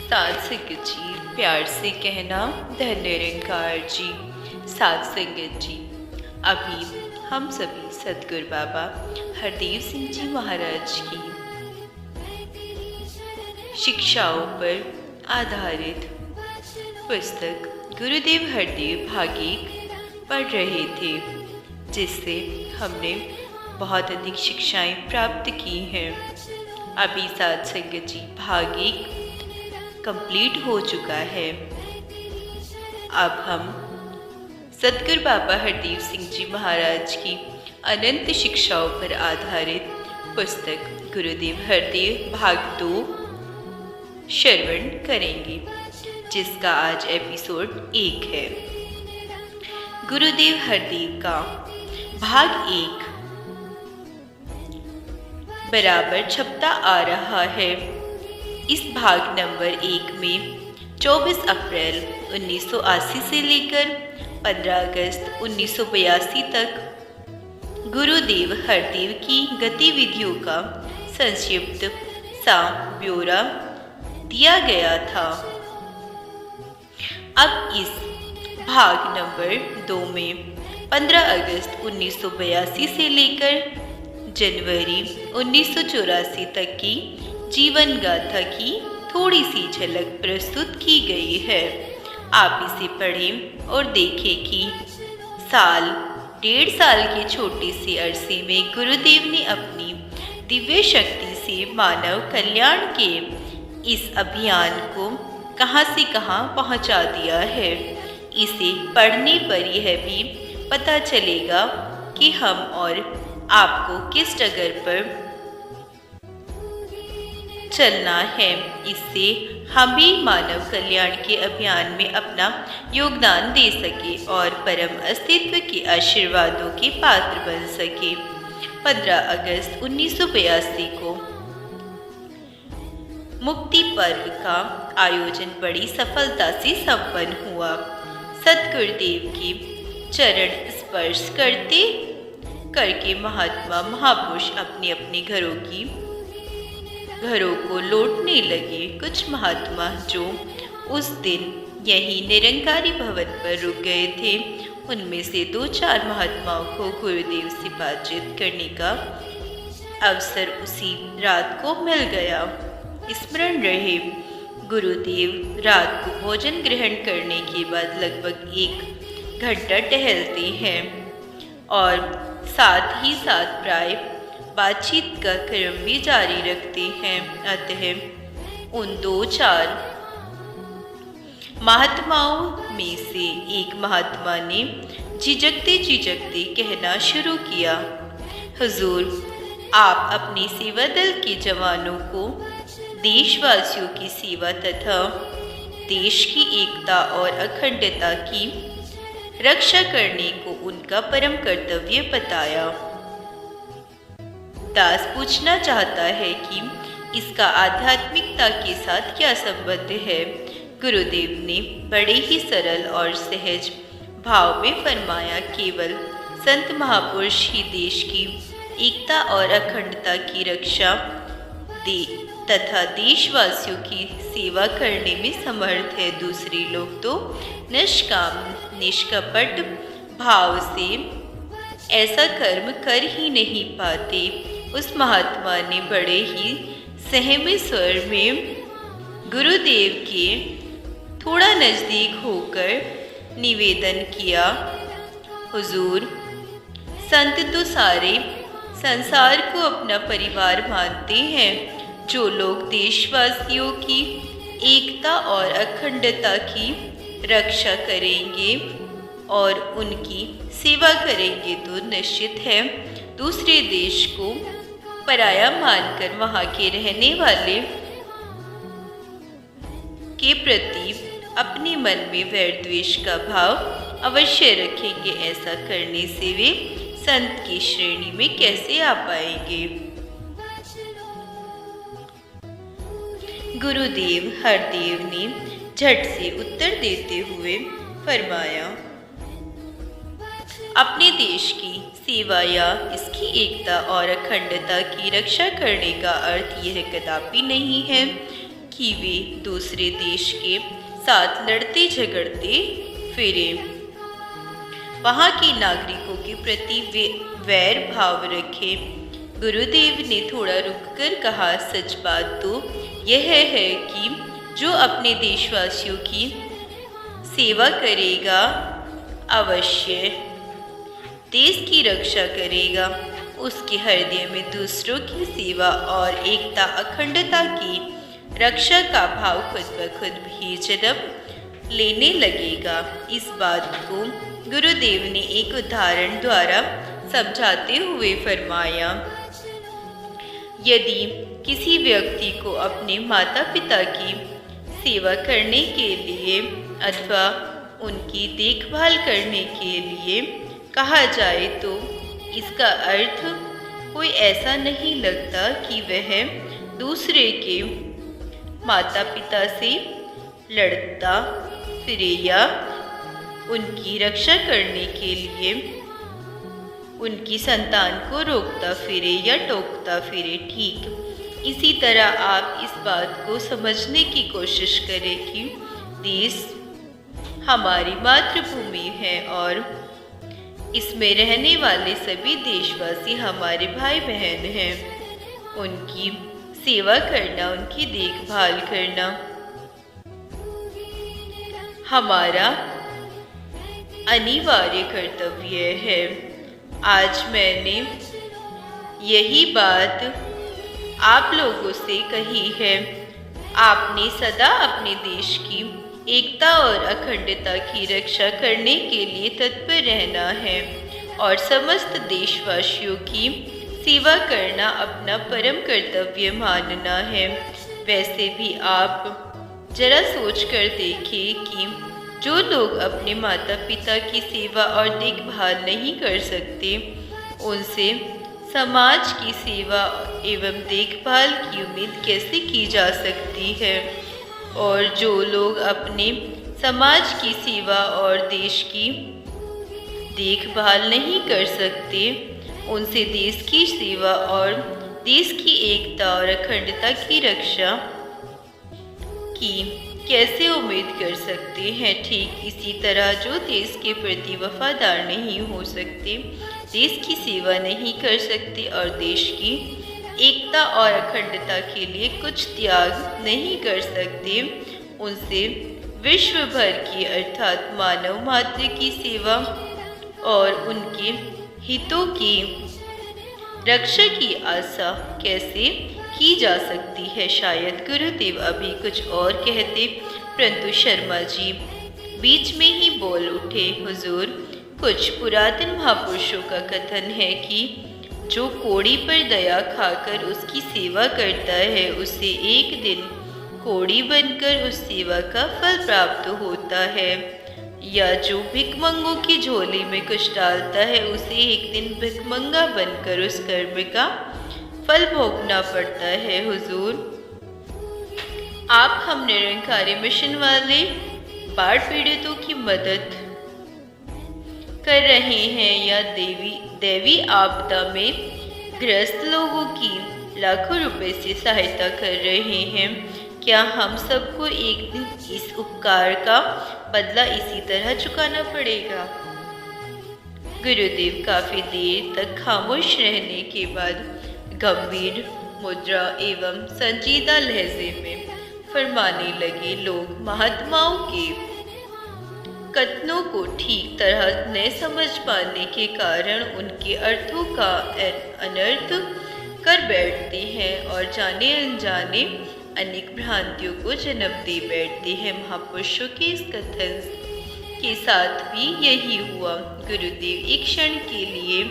साथ संगत जी, प्यार से कहना धन निरंकार जी। साथ संगत जी, अभी हम सभी सतगुरु बाबा हरदेव सिंह जी महाराज की शिक्षाओं पर आधारित पुस्तक गुरुदेव हरदेव भाग 1 पढ़ रहे थे, जिससे हमने बहुत अधिक शिक्षाएं प्राप्त की हैं। अभी साथ संगत जी भाग 1 कंप्लीट हो चुका है। अब हम सतगुरु बाबा हरदेव सिंह जी महाराज की अनंत शिक्षाओं पर आधारित पुस्तक गुरुदेव हरदेव भाग 2 श्रवण करेंगे, जिसका आज एपिसोड 1 है। गुरुदेव हरदेव का भाग 1 बराबर छपता आ रहा है। इस भाग नंबर 1 में 24 अप्रैल 1980 से लेकर 15 अगस्त 1982 तक गुरुदेव हरदेव की गतिविधियों का संक्षिप्त सा ब्यौरा दिया गया था। अब इस भाग नंबर 2 में 15 अगस्त 1982 से लेकर जनवरी 1984 तक की जीवन गाथा की थोड़ी सी झलक प्रस्तुत की गई है। आप इसे पढ़ें और देखें कि साल 1.5 साल के छोटे से अरसे में गुरुदेव ने अपनी दिव्य शक्ति से मानव कल्याण के इस अभियान को कहां से कहां पहुंचा दिया है। इसे पढ़ने पर यह भी पता चलेगा कि हम और आपको किस डगर पर चलना है। इससे हम भी मानव कल्याण के अभियान में अपना योगदान दे सके और परम अस्तित्व के आशीर्वादों के पात्र बन सके। 15 अगस्त 1982 को मुक्ति पर्व का आयोजन बड़ी सफलता से संपन्न हुआ। सतगुरुदेव के चरण स्पर्श करके महात्मा महापुरुष अपने अपने घरों को लौटने लगे। कुछ महात्मा जो उस दिन यही निरंकारी भवन पर रुक गए थे, उनमें से 2-4 महात्माओं को गुरुदेव से बातचीत करने का अवसर उसी रात को मिल गया। स्मरण रहे, गुरुदेव रात को भोजन ग्रहण करने के बाद लगभग 1 घंटा टहलते हैं और साथ ही साथ प्राय बातचीत का क्रम भी जारी रखते हैं। अतः उन 2-4 महात्माओं में से एक महात्मा ने झिझकते कहना शुरू किया, हुजूर, आप अपने सेवा दल के जवानों को देशवासियों की सेवा तथा देश की एकता और अखंडता की रक्षा करने को उनका परम कर्तव्य बताया। दास पूछना चाहता है कि इसका आध्यात्मिकता के साथ क्या संबंध है। गुरुदेव ने बड़े ही सरल और सहज भाव में फरमाया, केवल संत महापुरुष ही देश की एकता और अखंडता की रक्षा तथा देशवासियों की सेवा करने में समर्थ है। दूसरे लोग तो निष्कपट भाव से ऐसा कर्म कर ही नहीं पाते। उस महात्मा ने बड़े ही सहमे स्वर में गुरुदेव के थोड़ा नज़दीक होकर निवेदन किया, हुजूर, संत तो सारे संसार को अपना परिवार मानते हैं। जो लोग देशवासियों की एकता और अखंडता की रक्षा करेंगे और उनकी सेवा करेंगे तो निश्चित है दूसरे देश को पराया मानकर वहाँ के रहने वाले के प्रति अपने मन में वैर द्वेष का भाव अवश्य रखेंगे। ऐसा करने से वे संत की श्रेणी में कैसे आ पाएंगे। गुरुदेव हरदेव ने झट से उत्तर देते हुए फरमाया, अपने देश की सेवा या इसकी एकता और अखंडता की रक्षा करने का अर्थ यह कदापि नहीं है कि वे दूसरे देश के साथ लड़ते झगड़ते फिरे, वहाँ के नागरिकों के प्रति वे वैर भाव रखे। गुरुदेव ने थोड़ा रुककर कहा, सच बात तो यह है कि जो अपने देशवासियों की सेवा करेगा, अवश्य देश की रक्षा करेगा। उसके हृदय में दूसरों की सेवा और एकता अखंडता की रक्षा का भाव खुद ब खुद भी जन्म लेने लगेगा। इस बात को गुरुदेव ने एक उदाहरण द्वारा समझाते हुए फरमाया, यदि किसी व्यक्ति को अपने माता पिता की सेवा करने के लिए अथवा उनकी देखभाल करने के लिए कहा जाए तो इसका अर्थ कोई ऐसा नहीं लगता कि वह दूसरे के माता पिता से लड़ता फिरे या उनकी रक्षा करने के लिए उनकी संतान को रोकता फिरे या टोकता फिरे। ठीक इसी तरह आप इस बात को समझने की कोशिश करें कि देश हमारी मातृभूमि है और इसमें रहने वाले सभी देशवासी हमारे भाई बहन हैं। उनकी सेवा करना, उनकी देखभाल करना हमारा अनिवार्य कर्तव्य है। आज मैंने यही बात आप लोगों से कही है। आपने सदा अपने देश की एकता और अखंडता की रक्षा करने के लिए तत्पर रहना है और समस्त देशवासियों की सेवा करना अपना परम कर्तव्य मानना है। वैसे भी आप जरा सोच कर देखें कि जो लोग अपने माता पिता की सेवा और देखभाल नहीं कर सकते, उनसे समाज की सेवा एवं देखभाल की उम्मीद कैसे की जा सकती है। और जो लोग अपने समाज की सेवा और देश की देखभाल नहीं कर सकते, उनसे देश की सेवा और देश की एकता और अखंडता की रक्षा की कैसे उम्मीद कर सकते हैं। ठीक इसी तरह जो देश के प्रति वफादार नहीं हो सकते, देश की सेवा नहीं कर सकते और देश की एकता और अखंडता के लिए कुछ त्याग नहीं कर सकते, उनसे विश्व भर की अर्थात मानव मात्र की सेवा और उनके हितों की रक्षा की आशा कैसे की जा सकती है। शायद गुरुदेव अभी कुछ और कहते, परंतु शर्मा जी बीच में ही बोल उठे, हुजूर, कुछ पुरातन महापुरुषों का कथन है कि जो कोड़ी पर दया खाकर उसकी सेवा करता है, उसे एक दिन कोड़ी बनकर उस सेवा का फल प्राप्त होता है, या जो भिखमंगों की झोली में कुछ डालता है, उसे एक दिन भिखमंगा बनकर उस कर्म का फल भोगना पड़ता है। हुजूर, आप हम निरंकारी मिशन वाले बाढ़ पीड़ितों की मदद कर रहे हैं या दैवी आपदा में ग्रस्त लोगों की लाखों रुपए से सहायता कर रहे हैं। क्या हम सबको एक दिन इस उपकार का बदला इसी तरह चुकाना पड़ेगा? गुरुदेव काफी देर तक खामोश रहने के बाद गंभीर मुद्रा एवं संजीदा लहजे में फरमाने लगे, लोग महात्माओं के कथनों को ठीक तरह न समझ पाने के कारण उनके अर्थों का अनर्थ कर बैठते हैं और जाने अनजाने अनेक भ्रांतियों को जन्म दे बैठते हैं। महापुरुषों के इस कथन के साथ भी यही हुआ। गुरुदेव एक क्षण के लिए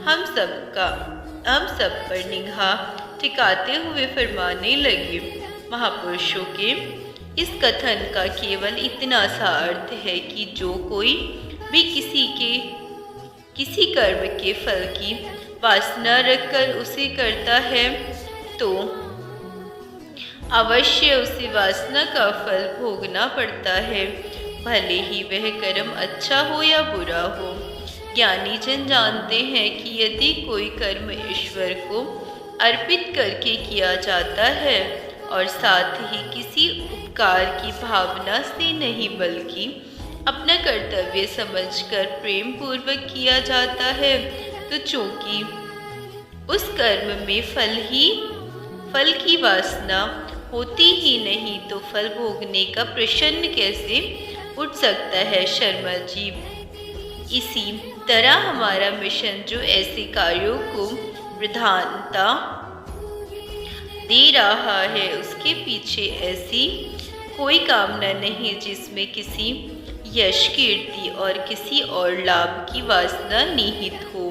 हम सब पर निगाह टिकाते हुए फरमाने लगे, महापुरुषों के इस कथन का केवल इतना सा अर्थ है कि जो कोई भी किसी कर्म के फल की वासना रखकर उसे करता है तो अवश्य उसे वासना का फल भोगना पड़ता है, भले ही वह कर्म अच्छा हो या बुरा हो। ज्ञानी जन जानते हैं कि यदि कोई कर्म ईश्वर को अर्पित करके किया जाता है और साथ ही किसी उपकार की भावना से नहीं बल्कि अपना कर्तव्य समझकर प्रेम पूर्वक किया जाता है, तो चूंकि उस कर्म में फल की वासना होती ही नहीं, तो फल भोगने का प्रश्न कैसे उठ सकता है शर्मा जी। इसी तरह हमारा मिशन जो ऐसे कार्यों को प्रधानता दे रहा है, उसके पीछे ऐसी कोई कामना नहीं जिसमें किसी यश, कीर्ति और किसी और लाभ की वासना निहित हो।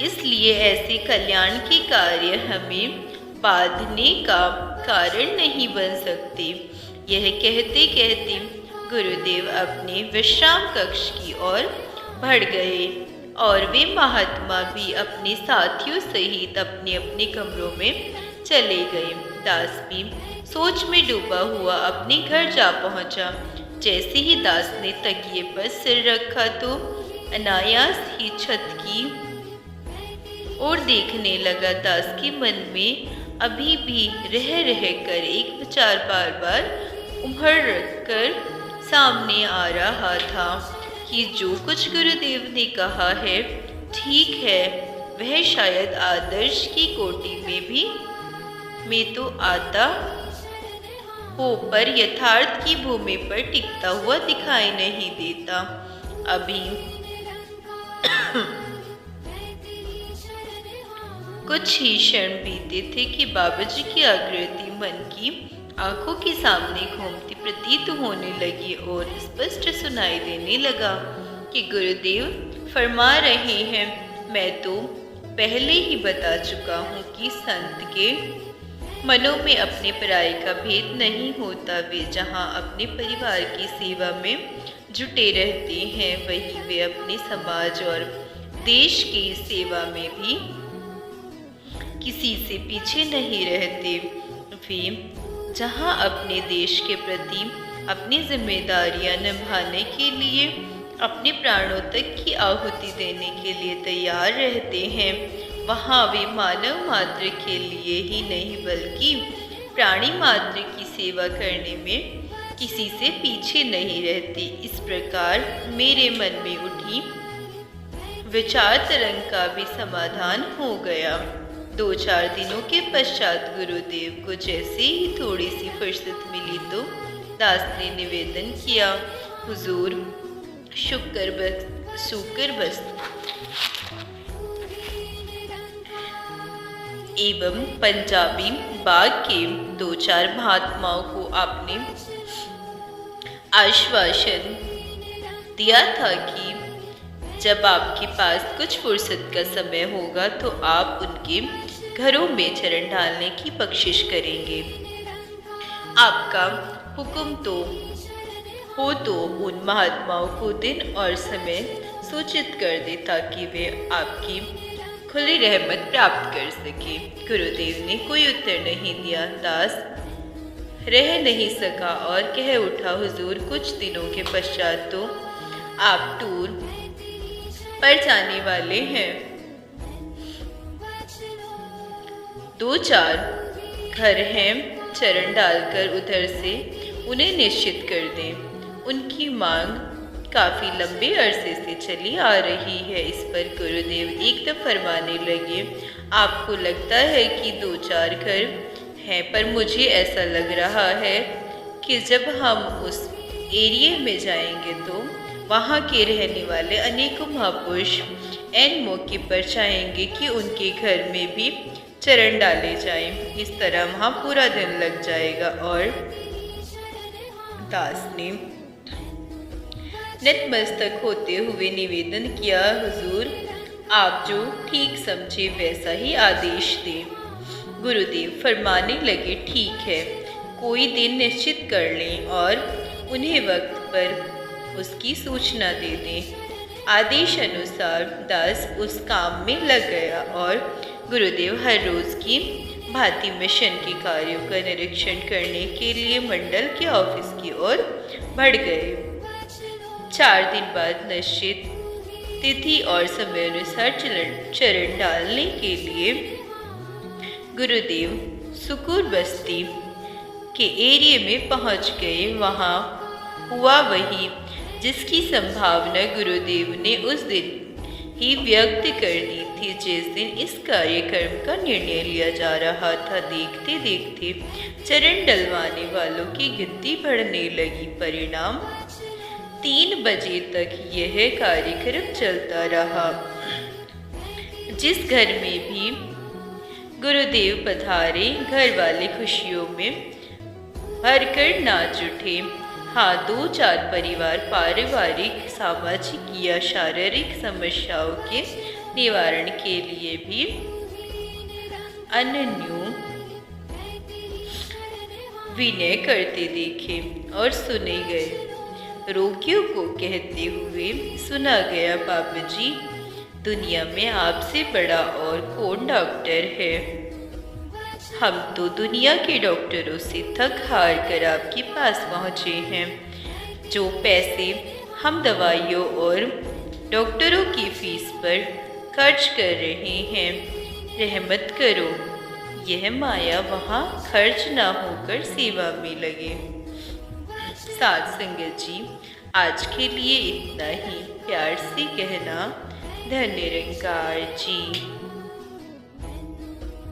इसलिए ऐसे कल्याण के कार्य हमें बांधने का कारण नहीं बन सकते। यह कहते कहते गुरुदेव अपने विश्राम कक्ष की ओर बढ़ गए और वे महात्मा भी अपने साथियों सहित अपने अपने कमरों में चले गए। दास भी सोच में डूबा हुआ अपने घर जा पहुंचा। जैसे ही दास ने तकिए पर सिर रखा तो अनायास ही छत की ओर देखने लगा। दास के मन में अभी भी रह कर एक विचार बार बार उभर कर सामने आ रहा था कि जो कुछ गुरुदेव ने कहा है ठीक है, वह शायद आदर्श की कोटि में तो आता हो, पर यथार्थ की भूमि पर टिकता हुआ दिखाई नहीं देता। अभी कुछ ही क्षण बीते थे कि बाबाजी की आकृति मन की आंखों के सामने घूमती प्रतीत होने लगी और स्पष्ट सुनाई देने लगा कि गुरुदेव फरमा रहे हैं, मैं तो पहले ही बता चुका हूँ कि संत के मनों में अपने पराये का भेद नहीं होता। वे जहाँ अपने परिवार की सेवा में जुटे रहते हैं, वहीं वे अपने समाज और देश की सेवा में भी किसी से पीछे नहीं रहते। वे जहाँ अपने देश के प्रति अपनी जिम्मेदारियां निभाने के लिए अपने प्राणों तक की आहुति देने के लिए तैयार रहते हैं, वहाँ वे मानव मात्र के लिए ही नहीं बल्कि प्राणी मात्र की सेवा करने में किसी से पीछे नहीं रहते। इस प्रकार मेरे मन में उठी विचार तरंग का भी समाधान हो गया। 2-4 दिनों के पश्चात गुरुदेव को जैसे ही थोड़ी सी फुर्सत मिली तो दास ने निवेदन किया, हुजूर शुक्र बस्त एवं पंजाबी बाग के 2-4 महात्माओं को आपने आश्वासन दिया था कि जब आपके पास कुछ फुर्सत का समय होगा तो आप उनके घरों में चरण डालने की बख्शिश करेंगे। आपका हुक्म तो उन महात्माओं को दिन और समय सूचित कर दे ताकि वे आपकी खुली रहमत प्राप्त कर सके। गुरुदेव ने कोई उत्तर नहीं दिया। दास रह नहीं सका और कह उठा, हुजूर कुछ दिनों के पश्चात तो आप टूर पर जाने वाले हैं। 2-4 घर हैं, चरण डालकर उधर से उन्हें निश्चित कर दें। उनकी मांग काफ़ी लंबे अरसे से चली आ रही है। इस पर गुरुदेव एकदम फरमाने लगे, आपको लगता है कि 2-4 घर हैं, पर मुझे ऐसा लग रहा है कि जब हम उस एरिया में जाएंगे तो वहाँ के रहने वाले अनेकों महापुरुष एन मौके पर चाहेंगे कि उनके घर में भी चरण डाले जाएं। इस तरह वहाँ पूरा दिन लग जाएगा। और दास ने नतमस्तक होते हुए निवेदन किया, हुजूर आप जो ठीक समझे वैसा ही आदेश दें। गुरुदेव फरमाने लगे, ठीक है, कोई दिन निश्चित कर लें और उन्हें वक्त पर उसकी सूचना दे दें। आदेश अनुसार दास उस काम में लग गया और गुरुदेव हर रोज़ की भांति मिशन के कार्यों का निरीक्षण करने के लिए मंडल के ऑफिस की ओर बढ़ गए। 4 दिन बाद निश्चित तिथि और समय अनुसार चरण डालने के लिए गुरुदेव सुकूर बस्ती के एरिया में पहुंच गए। वहां हुआ वही जिसकी संभावना गुरुदेव ने उस दिन ही व्यक्त कर दी थी, जिस दिन इस कार्यक्रम का निर्णय लिया जा रहा था। देखते देखते चरण डलवाने वालों की गिनती बढ़ने लगी। परिणाम 3 बजे तक यह कार्यक्रम चलता रहा। जिस घर में भी गुरुदेव पधारे, घर वाले खुशियों में भरकर नाच उठे। हाँ, 2-4 परिवार पारिवारिक, सामाजिक या शारीरिक समस्याओं के निवारण के लिए भी अनन्य विनय करते देखे और सुने गए। रोगियों को कहते हुए सुना गया, बाबा जी, दुनिया में आपसे बड़ा और कौन डॉक्टर है? हम तो दुनिया के डॉक्टरों से थक हार कर आपके पास पहुँचे हैं। जो पैसे हम दवाइयों और डॉक्टरों की फीस पर खर्च कर रहे हैं, रहमत करो, यह माया वहाँ खर्च ना होकर सेवा में लगे। साध संगत जी, आज के लिए इतना ही। प्यार से कहना, धन्य निरंकार जी।